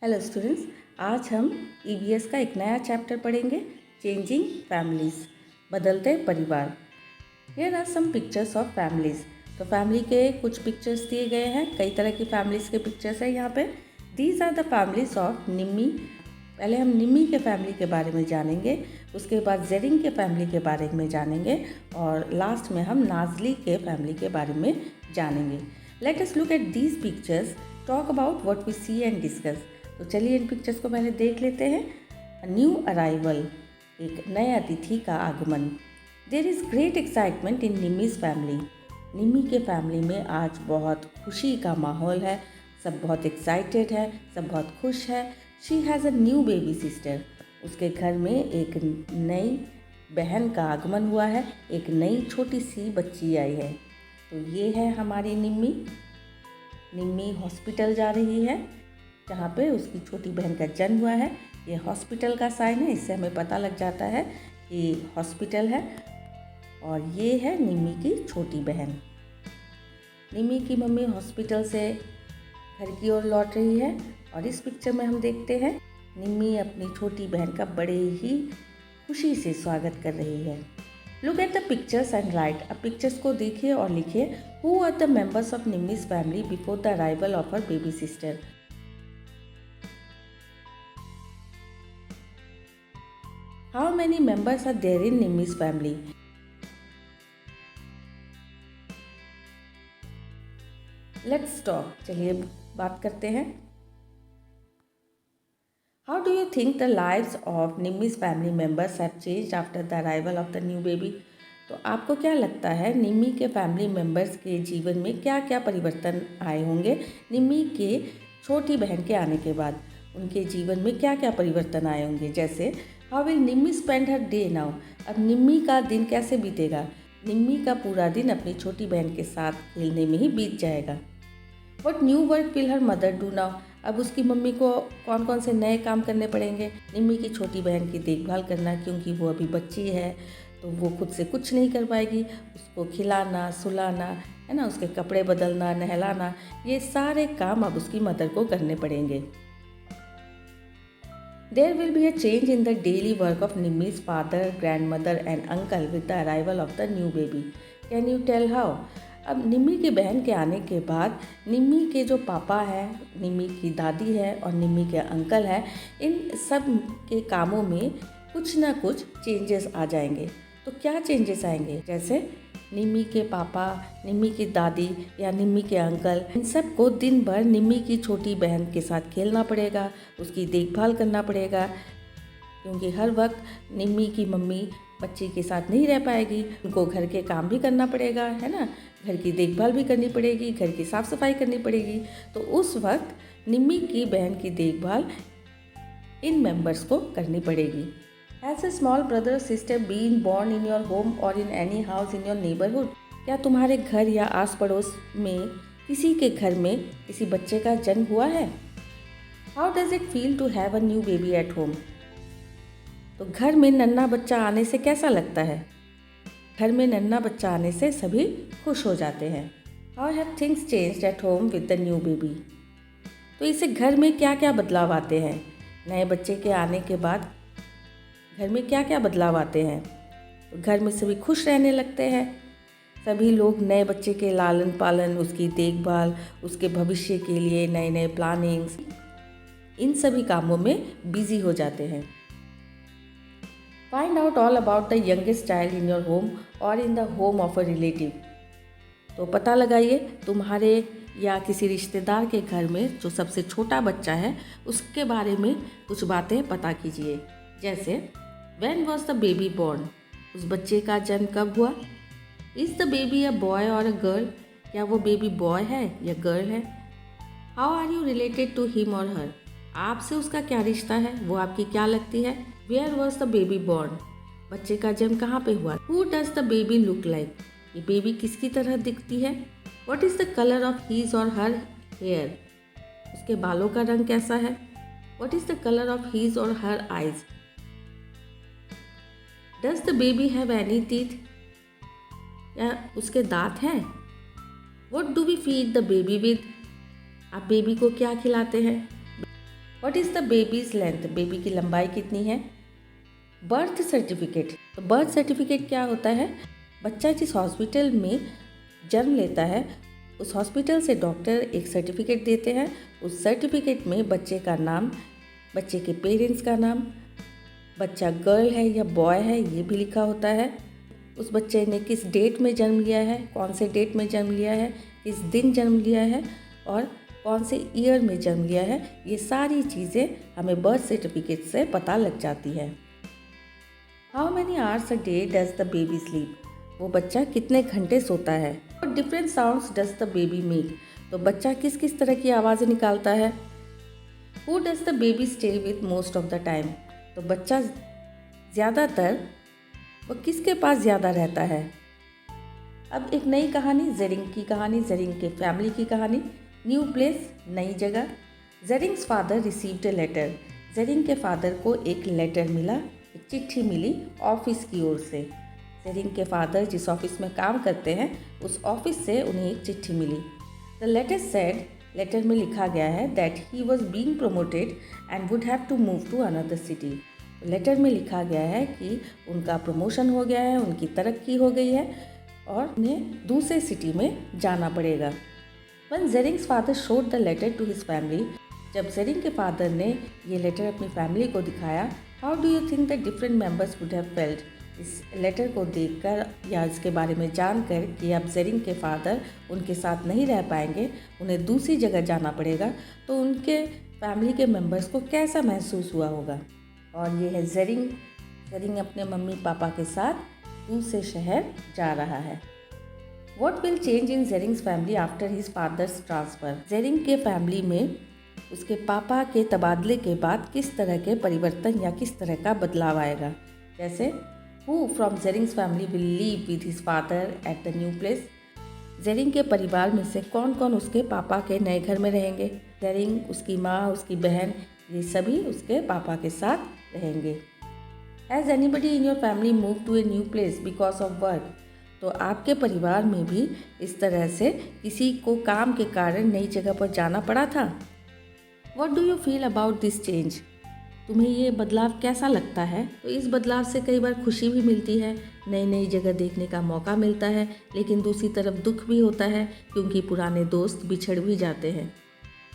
Hello students, आज हम EVS का एक नया चैप्टर पढ़ेंगे, चेंजिंग फैमिलीज, बदलते परिवार। Here are some pictures of families. तो फैमिली के कुछ पिक्चर्स दिए गए हैं, कई तरह की फैमिलीज के पिक्चर्स हैं यहाँ पे। These are the families of Nimmi. पहले हम निम्मी के फैमिली के बारे में जानेंगे, उसके बाद जेरिंग के फैमिली के बारे में जानेंगे और लास्ट में हम नाजली के फैमिली के बारे में जानेंगे। Let us look at these pictures, talk about what we see and discuss. तो चलिए इन पिक्चर्स को पहले देख लेते हैं। न्यू अराइवल, एक नए अतिथि का आगमन। There is great excitement in Nimmi's family. Nimmi के फैमिली में आज बहुत खुशी का माहौल है, सब बहुत एक्साइटेड है, सब बहुत खुश है। She has a new baby sister. उसके घर में एक नई बहन का आगमन हुआ है, एक नई छोटी सी बच्ची आई है। तो ये है हमारी निम्मी। निम्मी हॉस्पिटल जा रही है जहाँ पे उसकी छोटी बहन का जन्म हुआ है। ये हॉस्पिटल का साइन है, इससे हमें पता लग जाता है कि हॉस्पिटल है। और ये है निम्मी की छोटी बहन। निम्मी की मम्मी हॉस्पिटल से घर की ओर लौट रही है और इस पिक्चर में हम देखते हैं निम्मी अपनी छोटी बहन का बड़े ही खुशी से स्वागत कर रही है। Look at the pictures and write. अब पिक्चर्स को देखिए और लिखिए, who are the members of Nimmi's family before the arrival of her baby sister. How many members are there in Nimmy's family? Let's talk. चलिए बात करते हैं। How do you think the lives of Nimmy's family members have changed after the arrival of the new baby? तो आपको क्या लगता है निम्मी के फैमिली मेम्बर्स के जीवन में क्या क्या परिवर्तन आए होंगे निम्मी के छोटी बहन के आने के बाद? उनके जीवन में क्या क्या परिवर्तन आए होंगे? जैसे how will Nimmi spend her day now. अब निम्मी का दिन कैसे बीतेगा? निम्मी का पूरा दिन अपनी छोटी बहन के साथ खेलने में ही बीत जाएगा। What new work will her mother do now. अब उसकी मम्मी को कौन कौन से नए काम करने पड़ेंगे? निम्मी की छोटी बहन की देखभाल करना, क्योंकि वो अभी बच्ची है तो वो खुद से कुछ नहीं कर पाएगी। उसको खिलाना, सुलाना, है ना, उसके कपड़े बदलना, नहलाना, ये सारे काम अब उसकी मदर को करने पड़ेंगे। There will be a change in the daily work of Nimmy's father, grandmother and uncle with the arrival of the new baby. Can you tell how? अब निम्मी की बहन के आने के बाद निम्मी के जो पापा हैं, निम्मी की दादी है और निम्मी के अंकल हैं, इन सब के कामों में कुछ ना कुछ चेंजेस आ जाएंगे। तो क्या चेंजेस आएंगे? जैसे निम्मी के पापा, निम्मी की दादी या निम्मी के अंकल, इन सब को दिन भर निम्मी की छोटी बहन के साथ खेलना पड़ेगा, उसकी देखभाल करना पड़ेगा, क्योंकि हर वक्त निम्मी की मम्मी बच्ची के साथ नहीं रह पाएगी। उनको घर के काम भी करना पड़ेगा, है ना, घर की देखभाल भी करनी पड़ेगी, घर की साफ़ सफाई करनी पड़ेगी। तो उस वक्त निम्मी की बहन की देखभाल इन मेंबर्स को करनी पड़ेगी। Has a small brother or sister been born in your home or in any house in your neighborhood? क्या तुम्हारे घर या आस पड़ोस में किसी के घर में किसी बच्चे का जन्म हुआ है? How does it feel to have a new baby at home? तो घर में नन्हा बच्चा आने से कैसा लगता है? घर में नन्हा बच्चा आने से सभी खुश हो जाते हैं। How have things changed at home with the new baby? तो इसे घर में क्या क्या बदलाव आते हैं? नए बच्चे के आने के बाद घर में क्या क्या बदलाव आते हैं? तो घर में सभी खुश रहने लगते हैं। सभी लोग नए बच्चे के लालन पालन, उसकी देखभाल, उसके भविष्य के लिए नए नए प्लानिंग्स, इन सभी कामों में बिजी हो जाते हैं। Find out all about the youngest child in your home और in the home of a relative. तो पता लगाइए तुम्हारे या किसी रिश्तेदार के घर में जो सबसे छोटा बच्चा है उसके बारे में कुछ बातें पता कीजिए। जैसे When was the baby born? उस बच्चे का जन्म कब हुआ? Is the baby a boy or a girl? क्या वो बेबी बॉय है या गर्ल है? How are you related to him or her? आपसे उसका क्या रिश्ता है? वो आपकी क्या लगती है? Where was the baby born? बच्चे का जन्म कहाँ पे हुआ? Who does the baby look like? ये बेबी किसकी तरह दिखती है? What is the color of his or her hair? उसके बालों का रंग कैसा है? What is the color of his or her eyes? Does the baby have any teeth? या उसके दांत हैं? What do we feed the baby with? आप बेबी को क्या खिलाते हैं? What is the babies length, baby की लंबाई कितनी है। बर्थ सर्टिफिकेट, तो बर्थ सर्टिफिकेट क्या होता है, बच्चा जिस हॉस्पिटल में जन्म लेता है उस हॉस्पिटल से डॉक्टर एक सर्टिफिकेट देते हैं। उस सर्टिफिकेट में बच्चे का नाम, बच्चे के पेरेंट्स का नाम, बच्चा गर्ल है या बॉय है ये भी लिखा होता है, उस बच्चे ने किस डेट में जन्म लिया है, कौन से डेट में जन्म लिया है, किस दिन जन्म लिया है और कौन से ईयर में जन्म लिया है, ये सारी चीज़ें हमें बर्थ सर्टिफिकेट से पता लग जाती है। How many hours a day does the baby sleep, वो बच्चा कितने घंटे सोता है। और different sounds does the baby make, तो बच्चा किस किस तरह की आवाज़ें निकालता है। Who does the baby stay with most of the time, तो बच्चा ज़्यादातर वो किसके पास ज़्यादा रहता है। अब एक नई कहानी, जेरिंग की कहानी, जेरिंग के फैमिली की कहानी। न्यू प्लेस, नई जगह। Jering's father received a letter, Jering के फादर को एक लेटर मिला, एक चिट्ठी मिली ऑफिस की ओर से। जेरिंग के फादर जिस ऑफिस में काम करते हैं उस ऑफिस से उन्हें एक चिट्ठी मिली। द लेटर सेड, लेटर में लिखा गया है that he was being promoted and would have to move to another city. Letter में लिखा गया है कि उनका प्रमोशन हो गया है, उनकी तरक्की हो गई है और उन्हें दूसरे सिटी में जाना पड़ेगा। When Jering's father showed the letter to his family, जब जेरिंग के फादर ने ये लेटर अपनी फैमिली को दिखाया, how do you think the different members would have felt, इस लेटर को देखकर या इसके बारे में जानकर कि अब जेरिंग के फादर उनके साथ नहीं रह पाएंगे, उन्हें दूसरी जगह जाना पड़ेगा, तो उनके फैमिली के मेंबर्स को कैसा महसूस हुआ होगा। और ये है जेरिंग, जेरिंग अपने मम्मी पापा के साथ दूसरे शहर जा रहा है। What will change in Jering's family after his father's transfer, Jering के फैमिली में उसके पापा के तबादले के बाद किस तरह के परिवर्तन या किस तरह का बदलाव आएगा। जैसे who from Jering's family will leave with his father at the new place, Jering के परिवार में से कौन कौन उसके पापा के नए घर में रहेंगे। जेरिंग, उसकी माँ, उसकी बहन, ये सभी उसके पापा के साथ रहेंगे। Has anybody in your family move to a new place because of work, तो आपके परिवार में भी इस तरह से किसी को काम के कारण नई जगह पर जाना पड़ा था। What do you feel about this change, तुम्हें ये बदलाव कैसा लगता है। तो इस बदलाव से कई बार खुशी भी मिलती है, नई नई जगह देखने का मौका मिलता है, लेकिन दूसरी तरफ दुख भी होता है क्योंकि पुराने दोस्त बिछड़ भी जाते हैं।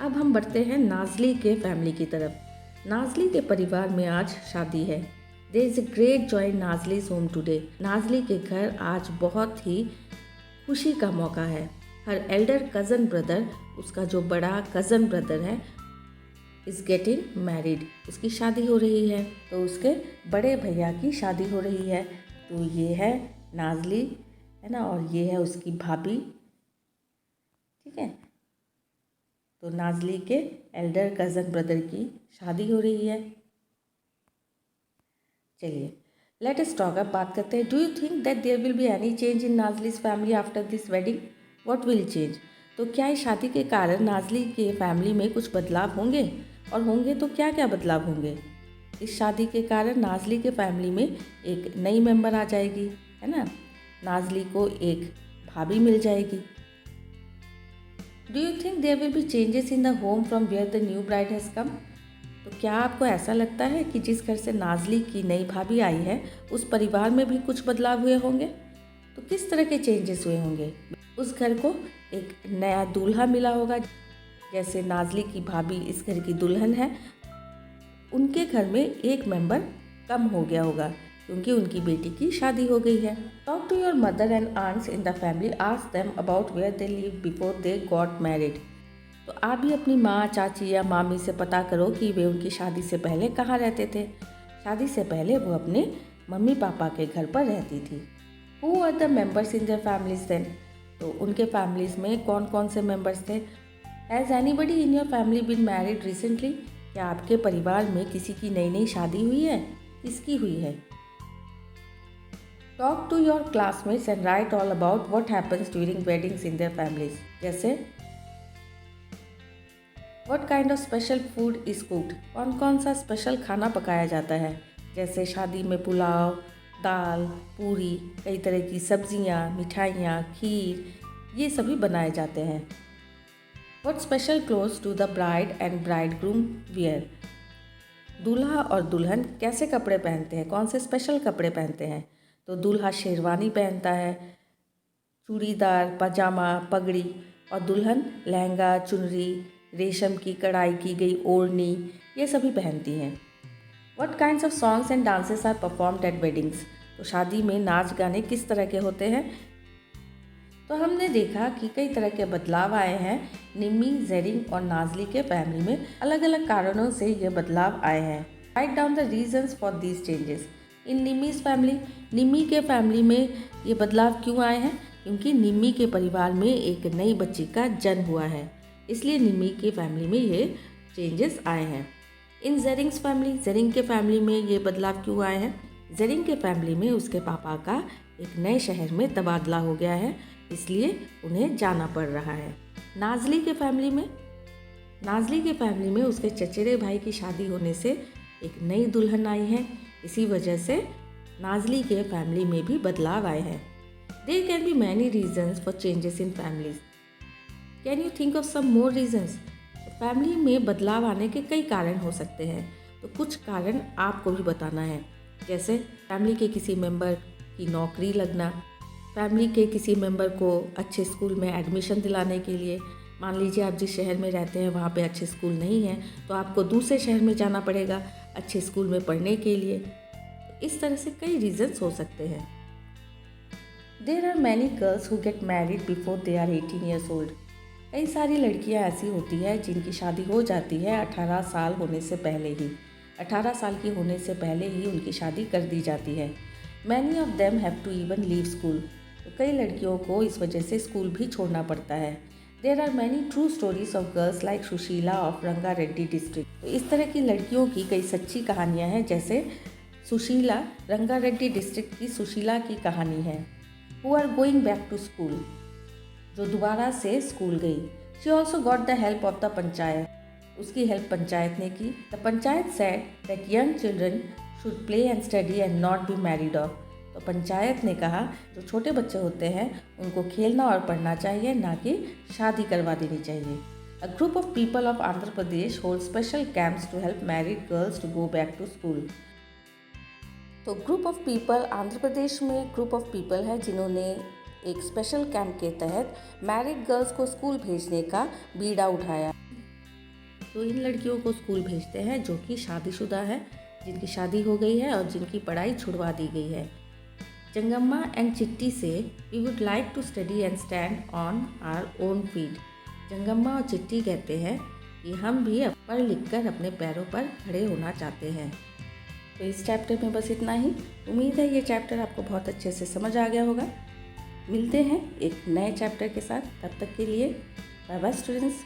अब हम बढ़ते हैं नाज़ली के फैमिली की तरफ। नाज़ली के परिवार में आज शादी है। There is a great joy in Nazli's home today, Nazli के घर आज बहुत ही खुशी का मौका है। हर एल्डर कज़न ब्रदर, उसका जो बड़ा कज़न ब्रदर है, इज़ गेटिंग मैरिड, उसकी शादी हो रही है, तो उसके बड़े भैया की शादी हो रही है। तो ये है नाज़ली, है ना, और ये है उसकी भाभी, ठीक है। तो नाज़ली के एल्डर कज़न ब्रदर की शादी हो रही है। चलिए लेट अस टॉक, अब बात करते हैं। Do you think that there will be any change in Nazli's family after this wedding, what will change, तो क्या इस शादी के कारण नाज़ली के फैमिली में कुछ बदलाव होंगे, और होंगे तो क्या क्या बदलाव होंगे। इस शादी के कारण नाज़ली के फैमिली में एक नई मेंबर आ जाएगी, है ना, नाज़ली को एक भाभी मिल जाएगी। Do you think there will be changes in the home from where the new bride has come, तो क्या आपको ऐसा लगता है कि जिस घर से नाज़ली की नई भाभी आई है उस परिवार में भी कुछ बदलाव हुए होंगे। तो किस तरह के चेंजेस हुए होंगे। उस घर को एक नया दूल्हा मिला होगा, जैसे नाज़ली की भाभी इस घर की दुल्हन है, उनके घर में एक मेंबर कम हो गया होगा क्योंकि उनकी बेटी की शादी हो गई है। Talk to your mother and aunts in the family, ask them about where they live before they got married, तो आप भी अपनी माँ, चाची या मामी से पता करो कि वे उनकी शादी से पहले कहाँ रहते थे। शादी से पहले वो अपने मम्मी पापा के घर पर रहती थी। Who are the members in their families then, तो उनके फैमिलीज में कौन कौन से मेंबर्स थे। Has anybody in your family been married recently, क्या आपके परिवार में किसी की नई नई शादी हुई है, किसकी हुई है। Talk to your classmates and write all about what happens during weddings in their families, जैसे what kind of special food is cooked, कौन कौन सा स्पेशल खाना पकाया जाता है। जैसे शादी में पुलाव, दाल, पूरी, कई तरह की सब्जियां, मिठाइयाँ, खीर, ये सभी बनाए जाते हैं। What special clothes do the bride and bridegroom wear? दूल्हा और दुल्हन कैसे कपड़े पहनते हैं, कौन से स्पेशल कपड़े पहनते हैं? तो दूल्हा शेरवानी पहनता है, चूड़ीदार पजामा पगड़ी, और दुल्हन लहंगा चुनरी, रेशम की कढ़ाई की गई ओढ़नी, ये सभी पहनती हैं। What kinds of songs and dances are performed at weddings? तो शादी में नाच गाने किस तरह के होते हैं? तो हमने देखा कि कई तरह के बदलाव आए हैं निम्मी, जेरिंग और नाजली के फैमिली में। अलग अलग कारणों से ये बदलाव आए हैं। Write down the reasons for these changes in Nimmi's family. Nimmi के फैमिली में ये बदलाव क्यों आए हैं? क्योंकि निम्मी के परिवार में एक नई बच्ची का जन्म हुआ है, इसलिए निम्मी के फैमिली में ये चेंजेस आए हैं। इन जेरिंग्स फैमिली, जेरिंग के फैमिली में ये बदलाव क्यों आए हैं? जेरिंग के फैमिली में उसके पापा का एक नए शहर में तबादला हो गया है, इसलिए उन्हें जाना पड़ रहा है। नाजली के फैमिली में उसके चचेरे भाई की शादी होने से एक नई दुल्हन आई है, इसी वजह से नाजली के फैमिली में भी बदलाव आए हैं। There can be many reasons for changes in families. Can you think of some more reasons? Family में बदलाव आने के कई कारण हो सकते हैं, तो कुछ कारण आपको भी बताना है। जैसे फैमिली के किसी मेंबर की नौकरी लगना, फैमिली के किसी मेंबर को अच्छे स्कूल में एडमिशन दिलाने के लिए। मान लीजिए आप जिस शहर में रहते हैं वहाँ पे अच्छे स्कूल नहीं हैं, तो आपको दूसरे शहर में जाना पड़ेगा अच्छे स्कूल में पढ़ने के लिए। इस तरह से कई रीजंस हो सकते हैं। There are many girls who get married before they are 18 years old. कई सारी लड़कियां ऐसी होती है जिनकी शादी हो जाती है 18 साल होने से पहले ही। 18 साल की होने से पहले ही उनकी शादी कर दी जाती है। Many of them have to even leave school. तो कई लड़कियों को इस वजह से स्कूल भी छोड़ना पड़ता है। There are many true stories of girls like Sushila of Rangareddy district. तो इस तरह की लड़कियों की कई सच्ची कहानियाँ हैं, जैसे सुशीला, रंगारेड्डी डिस्ट्रिक्ट की सुशीला की कहानी है। Who are going back to school, जो दोबारा से स्कूल गई। She also got the help of the panchayat, उसकी हेल्प पंचायत ने की। The panchayat said that young children should play and study and not be married off. तो पंचायत ने कहा जो छोटे बच्चे होते हैं उनको खेलना और पढ़ना चाहिए, ना कि शादी करवा देनी चाहिए। A group of people of Andhra Pradesh hold special camps to help married girls to go back to school. तो group of people, Andhra Pradesh में ग्रुप ऑफ पीपल है जिन्होंने एक स्पेशल कैंप के तहत मैरिड गर्ल्स को स्कूल भेजने का बीड़ा उठाया। तो इन लड़कियों को स्कूल भेजते हैं जो कि शादीशुदा है, जिनकी शादी हो गई है और जिनकी पढ़ाई छुड़वा दी गई है। जंगम्मा एंड चिट्टी से we would like to study and stand on our own feet. Jangamma और चिट्टी कहते हैं कि हम भी पढ़ लिख कर अपने पैरों पर खड़े होना चाहते हैं। तो इस चैप्टर में बस इतना ही। उम्मीद है ये चैप्टर आपको बहुत अच्छे से समझ आ गया होगा। मिलते हैं एक नए चैप्टर के साथ, तब तक के लिए बाय बाय स्टूडेंट्स।